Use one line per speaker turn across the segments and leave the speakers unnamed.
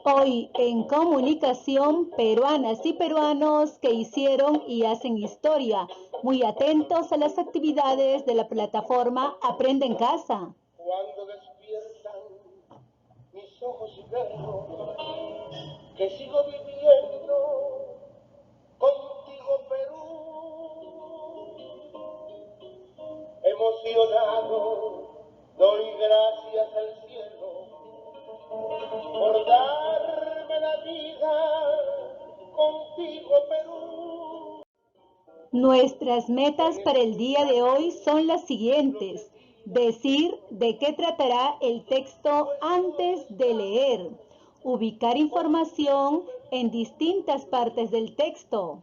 Hoy en comunicación, peruanas y peruanos que hicieron y hacen historia, muy atentos a las actividades de la plataforma Aprende en Casa.
Cuando despiertan mis ojos y veo que sigo viviendo contigo, Perú, emocionado doy gracias al cielo por darme la vida contigo, Perú.
Nuestras metas para el día de hoy son las siguientes. Decir de qué tratará el texto antes de leer. Ubicar información en distintas partes del texto.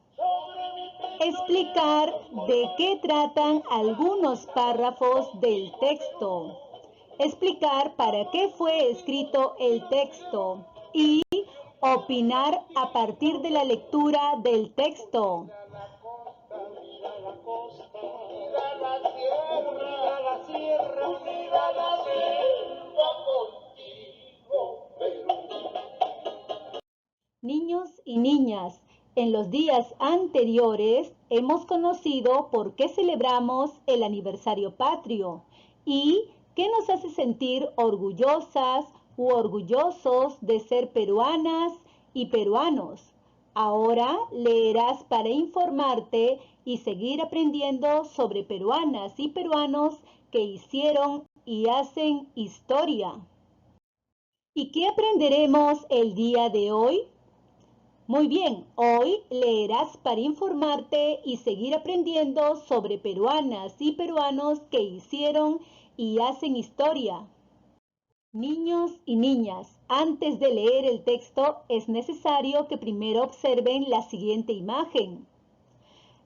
Explicar de qué tratan algunos párrafos del texto. Explicar para qué fue escrito el texto y opinar a partir de la lectura del texto.
Mira la costa, mira la sierra, mira la selva contigo, Perú.
Niños y niñas, en los días anteriores hemos conocido por qué celebramos el aniversario patrio y qué nos hace sentir orgullosas u orgullosos de ser peruanas y peruanos. Ahora leerás para informarte y seguir aprendiendo sobre peruanas y peruanos que hicieron y hacen historia. ¿Y qué aprenderemos el día de hoy? Muy bien, hoy leerás para informarte y seguir aprendiendo sobre peruanas y peruanos que hicieron y hacen historia. Niños y niñas, antes de leer el texto es necesario que primero observen la siguiente imagen.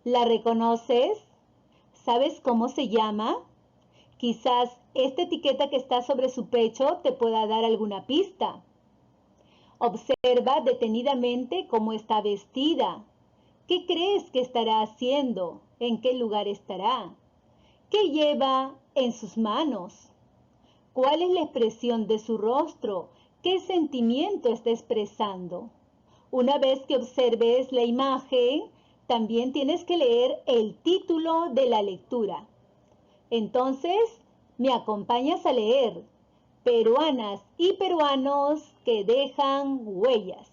¿La reconoces? ¿Sabes cómo se llama? Quizás esta etiqueta que está sobre su pecho te pueda dar alguna pista. Observa detenidamente cómo está vestida. ¿Qué crees que estará haciendo? ¿En qué lugar estará? ¿Qué lleva en sus manos? ¿Cuál es la expresión de su rostro? ¿Qué sentimiento está expresando? Una vez que observes la imagen, también tienes que leer el título de la lectura. Entonces, me acompañas a leer Peruanas y peruanos que dejan huellas.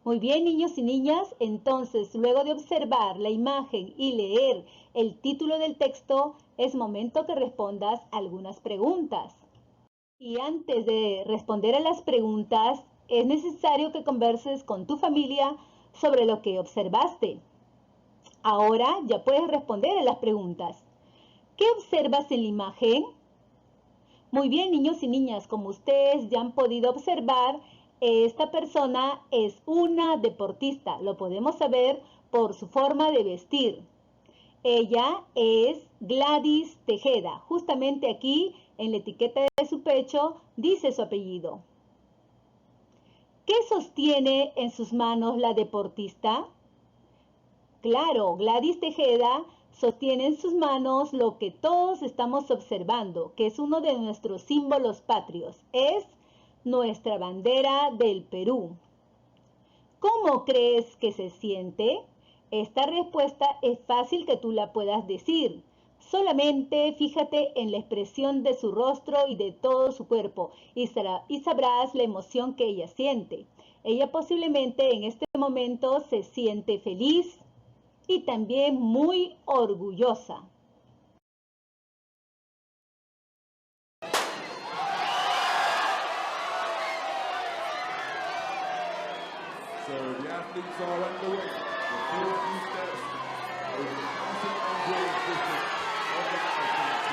Muy bien, niños y niñas, entonces, luego de observar la imagen y leer el título del texto, es momento que respondas algunas preguntas. Y antes de responder a las preguntas, es necesario que converses con tu familia sobre lo que observaste. Ahora ya puedes responder a las preguntas. ¿Qué observas en la imagen? Muy bien, niños y niñas, como ustedes ya han podido observar, esta persona es una deportista. Lo podemos saber por su forma de vestir. Ella es Gladys Tejeda. Justamente aquí en la etiqueta de su pecho dice su apellido. ¿Qué sostiene en sus manos la deportista? Claro, Gladys Tejeda sostiene en sus manos lo que todos estamos observando, que es uno de nuestros símbolos patrios. Es nuestra bandera del Perú. ¿Cómo crees que se siente? Esta respuesta es fácil que tú la puedas decir. Solamente fíjate en la expresión de su rostro y de todo su cuerpo y sabrás la emoción que ella siente. Ella posiblemente en este momento se siente feliz y también muy orgullosa.
So the athletes are underway. The first few steps over the classic Andrea Christian of the marathon.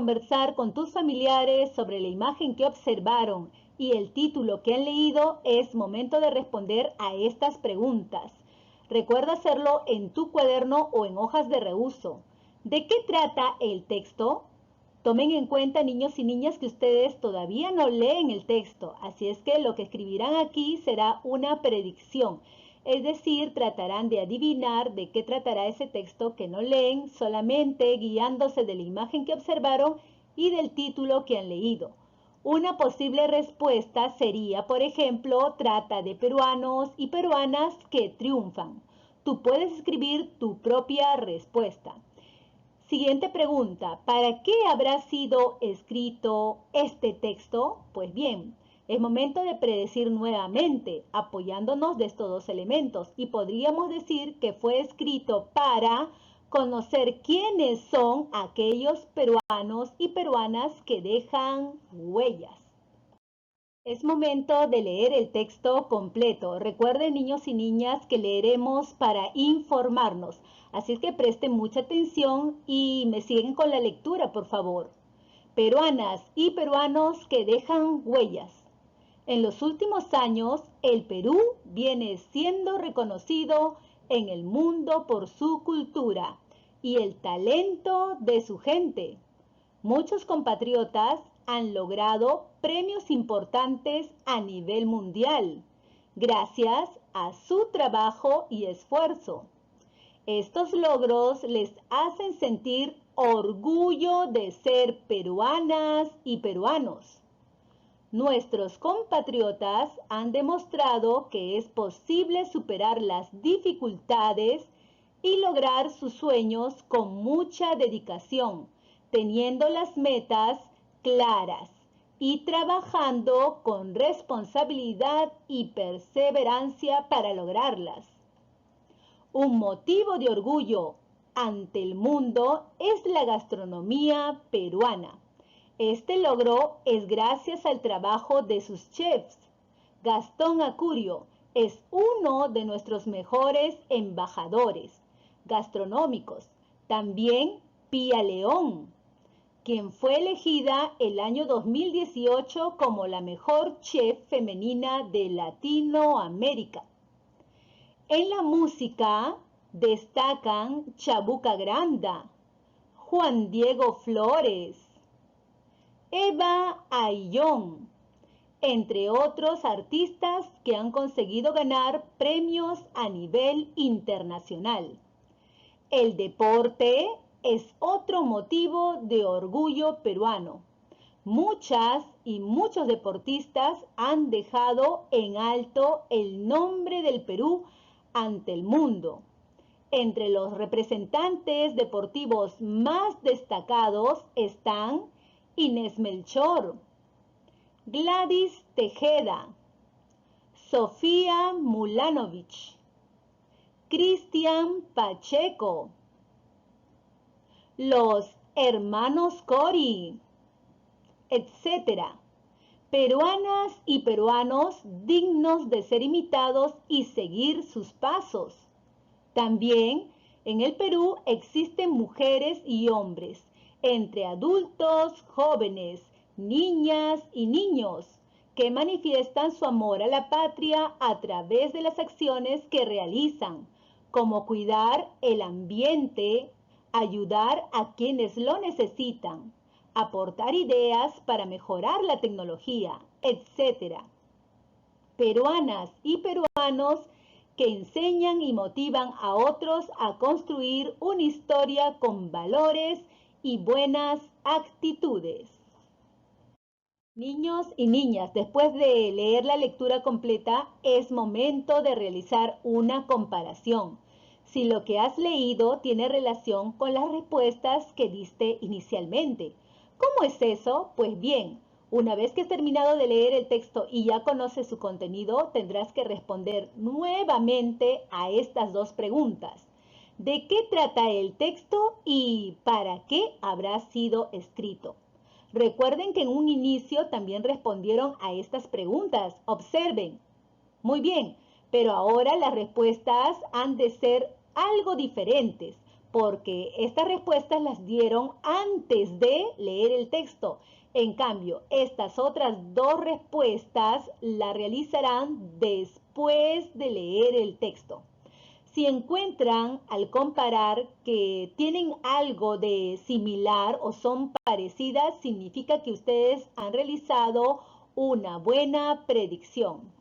conversar con tus familiares sobre la imagen que observaron y el título que han leído, es momento de responder a estas preguntas. Recuerda hacerlo en tu cuaderno o en hojas de reuso. ¿De qué trata el texto? Tomen en cuenta, niños y niñas, que ustedes todavía no leen el texto, así es que lo que escribirán aquí será una predicción. Es decir, tratarán de adivinar de qué tratará ese texto que no leen, solamente guiándose de la imagen que observaron y del título que han leído. Una posible respuesta sería, por ejemplo, trata de peruanos y peruanas que triunfan. Tú puedes escribir tu propia respuesta. Siguiente pregunta, ¿para qué habrá sido escrito este texto? Pues bien, es momento de predecir nuevamente, apoyándonos de estos dos elementos, y podríamos decir que fue escrito para conocer quiénes son aquellos peruanos y peruanas que dejan huellas. Es momento de leer el texto completo. Recuerden, niños y niñas, que leeremos para informarnos. Así es que presten mucha atención y me siguen con la lectura, por favor. Peruanas y peruanos que dejan huellas. En los últimos años, el Perú viene siendo reconocido en el mundo por su cultura y el talento de su gente. Muchos compatriotas han logrado premios importantes a nivel mundial, gracias a su trabajo y esfuerzo. Estos logros les hacen sentir orgullo de ser peruanas y peruanos. Nuestros compatriotas han demostrado que es posible superar las dificultades y lograr sus sueños con mucha dedicación, teniendo las metas claras y trabajando con responsabilidad y perseverancia para lograrlas. Un motivo de orgullo ante el mundo es la gastronomía peruana. Este logro es gracias al trabajo de sus chefs. Gastón Acurio es uno de nuestros mejores embajadores gastronómicos. También Pía León, quien fue elegida el año 2018 como la mejor chef femenina de Latinoamérica. En la música destacan Chabuca Granda, Juan Diego Flores, Eva Ayllón, entre otros artistas que han conseguido ganar premios a nivel internacional. El deporte es otro motivo de orgullo peruano. Muchas y muchos deportistas han dejado en alto el nombre del Perú ante el mundo. Entre los representantes deportivos más destacados están Inés Melchor, Gladys Tejeda, Sofía Mulanovich, Cristian Pacheco, los hermanos Cori, etc. Peruanas y peruanos dignos de ser imitados y seguir sus pasos. También en el Perú existen mujeres y hombres, entre adultos, jóvenes, niñas y niños, que manifiestan su amor a la patria a través de las acciones que realizan, como cuidar el ambiente, ayudar a quienes lo necesitan, aportar ideas para mejorar la tecnología, etc. Peruanas y peruanos que enseñan y motivan a otros a construir una historia con valores y buenas actitudes. Niños y niñas, después de leer la lectura completa, es momento de realizar una comparación. Si lo que has leído tiene relación con las respuestas que diste inicialmente. ¿Cómo es eso? Pues bien, una vez que has terminado de leer el texto y ya conoces su contenido, tendrás que responder nuevamente a estas dos preguntas. ¿De qué trata el texto y para qué habrá sido escrito? Recuerden que en un inicio también respondieron a estas preguntas. Observen. Muy bien, pero ahora las respuestas han de ser algo diferentes, porque estas respuestas las dieron antes de leer el texto. En cambio, estas otras dos respuestas las realizarán después de leer el texto. Si encuentran al comparar que tienen algo de similar o son parecidas, significa que ustedes han realizado una buena predicción.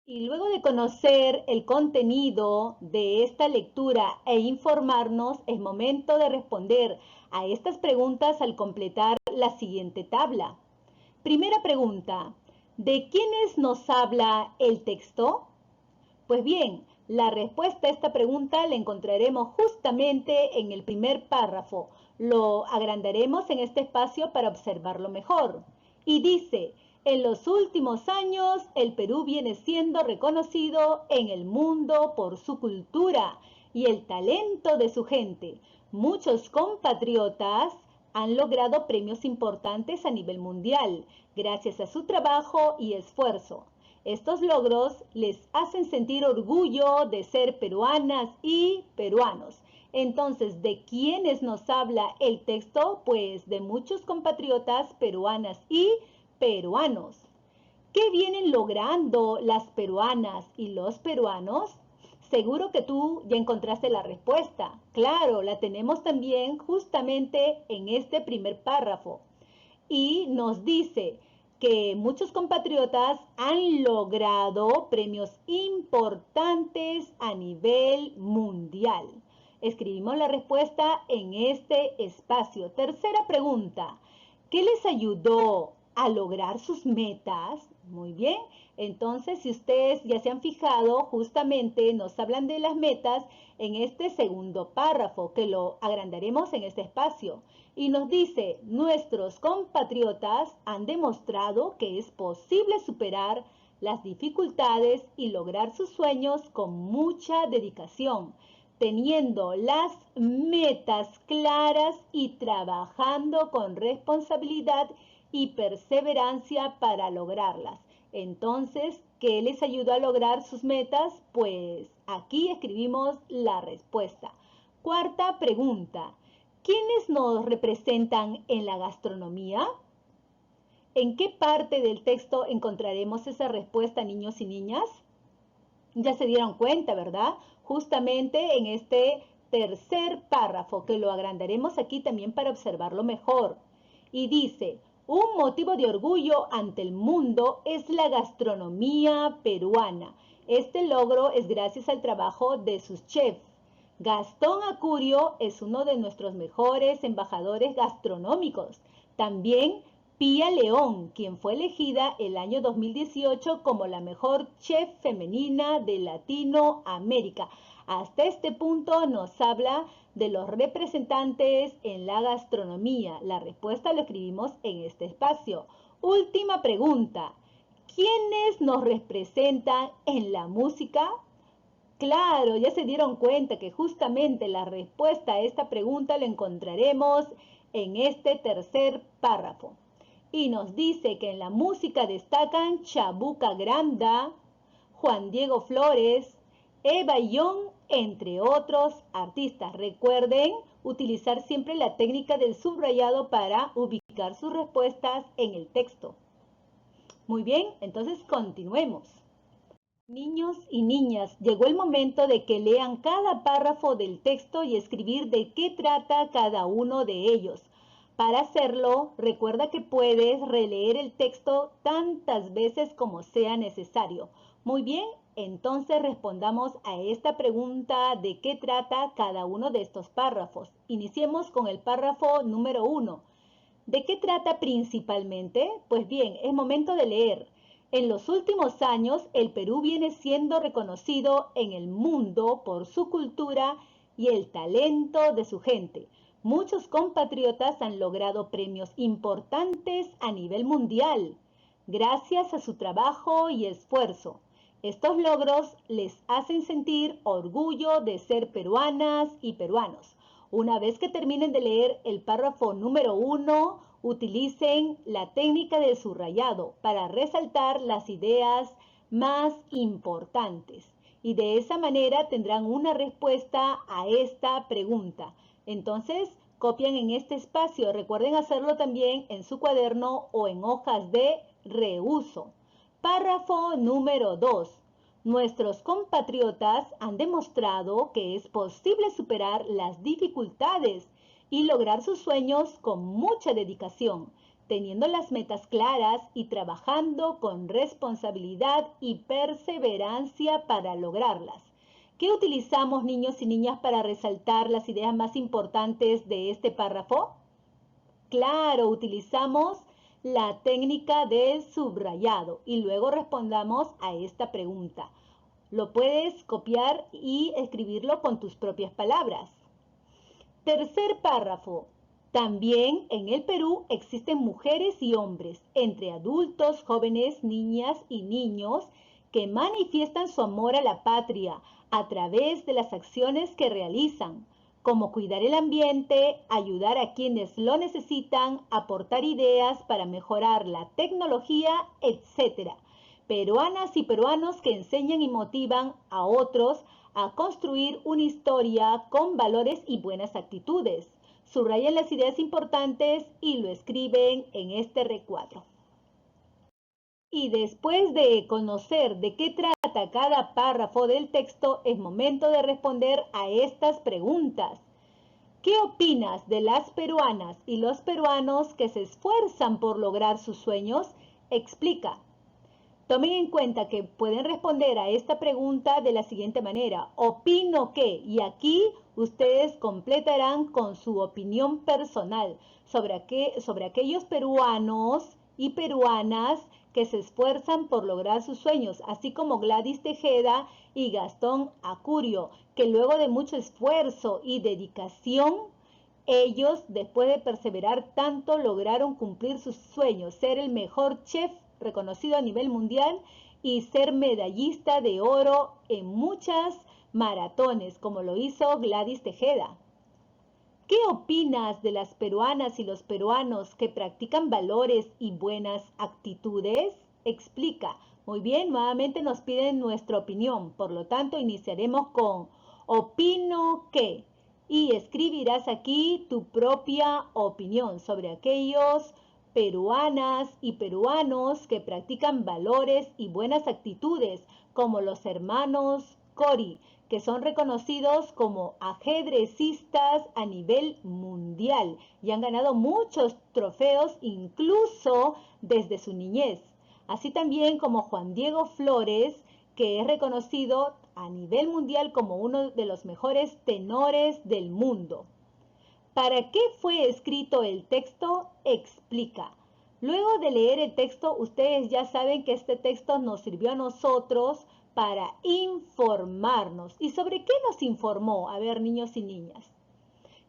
Y luego de conocer el contenido de esta lectura e informarnos, es momento de responder a estas preguntas al completar la siguiente tabla. Primera pregunta, ¿de quiénes nos habla el texto? Pues bien, la respuesta a esta pregunta la encontraremos justamente en el primer párrafo. Lo agrandaremos en este espacio para observarlo mejor. Y dice, en los últimos años el Perú viene siendo reconocido en el mundo por su cultura y el talento de su gente. Muchos compatriotas han logrado premios importantes a nivel mundial gracias a su trabajo y esfuerzo. Estos logros les hacen sentir orgullo de ser peruanas y peruanos. Entonces, ¿de quiénes nos habla el texto? Pues de muchos compatriotas peruanas y peruanos. ¿Qué vienen logrando las peruanas y los peruanos? Seguro que tú ya encontraste la respuesta. Claro, la tenemos también justamente en este primer párrafo. Y nos dice que muchos compatriotas han logrado premios importantes a nivel mundial. Escribimos la respuesta en este espacio. Tercera pregunta, ¿qué les ayudó a lograr sus metas? Muy bien, entonces si ustedes ya se han fijado, justamente nos hablan de las metas en este segundo párrafo, que lo agrandaremos en este espacio. Y nos dice, nuestros compatriotas han demostrado que es posible superar las dificultades y lograr sus sueños con mucha dedicación, teniendo las metas claras y trabajando con responsabilidad y perseverancia para lograrlas. Entonces, ¿qué les ayudó a lograr sus metas? Pues aquí escribimos la respuesta. Cuarta pregunta, ¿quiénes nos representan en la gastronomía? ¿En qué parte del texto encontraremos esa respuesta, niños y niñas? Ya se dieron cuenta, ¿verdad? Justamente en este tercer párrafo, que lo agrandaremos aquí también para observarlo mejor. Y dice, un motivo de orgullo ante el mundo es la gastronomía peruana. Este logro es gracias al trabajo de sus chefs. Gastón Acurio es uno de nuestros mejores embajadores gastronómicos. También Pía León, quien fue elegida el año 2018 como la mejor chef femenina de Latinoamérica. Hasta este punto nos habla de los representantes en la gastronomía. La respuesta la escribimos en este espacio. Última pregunta. ¿Quiénes nos representan en la música? Claro, ya se dieron cuenta que justamente la respuesta a esta pregunta la encontraremos en este tercer párrafo. Y nos dice que en la música destacan Chabuca Granda, Juan Diego Flores, Eva Young, entre otros artistas. Recuerden utilizar siempre la técnica del subrayado para ubicar sus respuestas en el texto. Muy bien, entonces continuemos. Niños y niñas, llegó el momento de que lean cada párrafo del texto y escribir de qué trata cada uno de ellos. Para hacerlo, recuerda que puedes releer el texto tantas veces como sea necesario. Muy bien, entonces respondamos a esta pregunta de qué trata cada uno de estos párrafos. Iniciemos con el párrafo número 1. ¿De qué trata principalmente? Pues bien, es momento de leer. En los últimos años, el Perú viene siendo reconocido en el mundo por su cultura y el talento de su gente. Muchos compatriotas han logrado premios importantes a nivel mundial, gracias a su trabajo y esfuerzo. Estos logros les hacen sentir orgullo de ser peruanas y peruanos. Una vez que terminen de leer el párrafo número 1, utilicen la técnica del subrayado para resaltar las ideas más importantes. y de esa manera tendrán una respuesta a esta pregunta. Entonces, copian en este espacio. Recuerden hacerlo también en su cuaderno o en hojas de reuso. Párrafo número 2. Nuestros compatriotas han demostrado que es posible superar las dificultades y lograr sus sueños con mucha dedicación, teniendo las metas claras y trabajando con responsabilidad y perseverancia para lograrlas. ¿Qué utilizamos, niños y niñas, para resaltar las ideas más importantes de este párrafo? Claro, utilizamos la técnica del subrayado y luego respondamos a esta pregunta. Lo puedes copiar y escribirlo con tus propias palabras. Tercer párrafo. También en el Perú existen mujeres y hombres, entre adultos, jóvenes, niñas y niños, que manifiestan su amor a la patria a través de las acciones que realizan, como cuidar el ambiente, ayudar a quienes lo necesitan, aportar ideas para mejorar la tecnología, etc. Peruanas y peruanos que enseñan y motivan a otros a construir una historia con valores y buenas actitudes. Subrayan las ideas importantes y lo escriben en este recuadro. Y después de conocer de qué trata cada párrafo del texto, es momento de responder a estas preguntas. ¿Qué opinas de las peruanas y los peruanos que se esfuerzan por lograr sus sueños? Explica. Tomen en cuenta que pueden responder a esta pregunta de la siguiente manera. Opino que, y aquí ustedes completarán con su opinión personal sobre aquellos peruanos y peruanas que se esfuerzan por lograr sus sueños, así como Gladys Tejeda y Gastón Acurio, que luego de mucho esfuerzo y dedicación, ellos, después de perseverar tanto, lograron cumplir sus sueños, ser el mejor chef reconocido a nivel mundial y ser medallista de oro en muchas maratones, como lo hizo Gladys Tejeda. ¿Qué opinas de las peruanas y los peruanos que practican valores y buenas actitudes? Explica. Muy bien, nuevamente nos piden nuestra opinión, por lo tanto iniciaremos con opino que y escribirás aquí tu propia opinión sobre aquellos peruanas y peruanos que practican valores y buenas actitudes, como los hermanos Cori, que son reconocidos como ajedrecistas a nivel mundial y han ganado muchos trofeos incluso desde su niñez. Así también como Juan Diego Flores, que es reconocido a nivel mundial como uno de los mejores tenores del mundo. ¿Para qué fue escrito el texto? Explica. Luego de leer el texto, ustedes ya saben que este texto nos sirvió a nosotros para informarnos. ¿Y sobre qué nos informó? A ver, niños y niñas.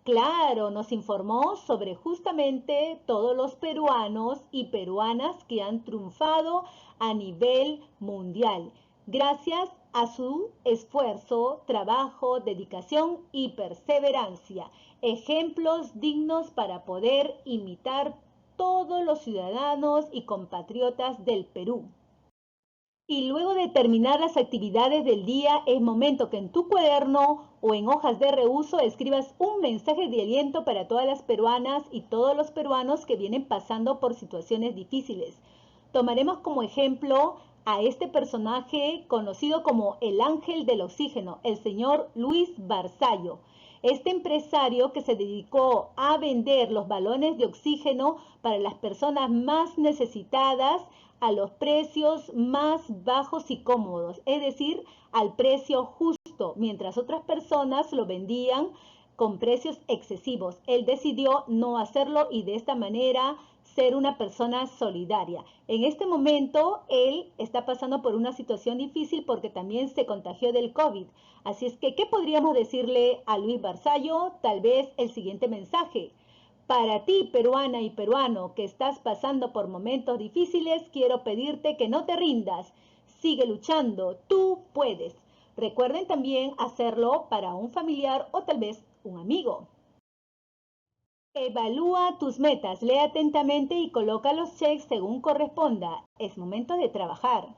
Claro, nos informó sobre justamente todos los peruanos y peruanas que han triunfado a nivel mundial, gracias a su esfuerzo, trabajo, dedicación y perseverancia. Ejemplos dignos para poder imitar todos los ciudadanos y compatriotas del Perú. Y luego de terminar las actividades del día, es momento que en tu cuaderno o en hojas de reuso escribas un mensaje de aliento para todas las peruanas y todos los peruanos que vienen pasando por situaciones difíciles. Tomaremos como ejemplo a este personaje conocido como el ángel del oxígeno, el señor Luis Barzallo. Este empresario que se dedicó a vender los balones de oxígeno para las personas más necesitadas a los precios más bajos y cómodos, es decir, al precio justo, mientras otras personas lo vendían con precios excesivos. Él decidió no hacerlo y de esta manera ser una persona solidaria. En este momento, él está pasando por una situación difícil porque también se contagió del COVID. Así es que, ¿qué podríamos decirle a Luis Barzallo? Tal vez el siguiente mensaje. Para ti, peruana y peruano, que estás pasando por momentos difíciles, quiero pedirte que no te rindas. Sigue luchando, tú puedes. Recuerden también hacerlo para un familiar o tal vez un amigo. Evalúa tus metas, lee atentamente y coloca los checks según corresponda. Es momento de trabajar.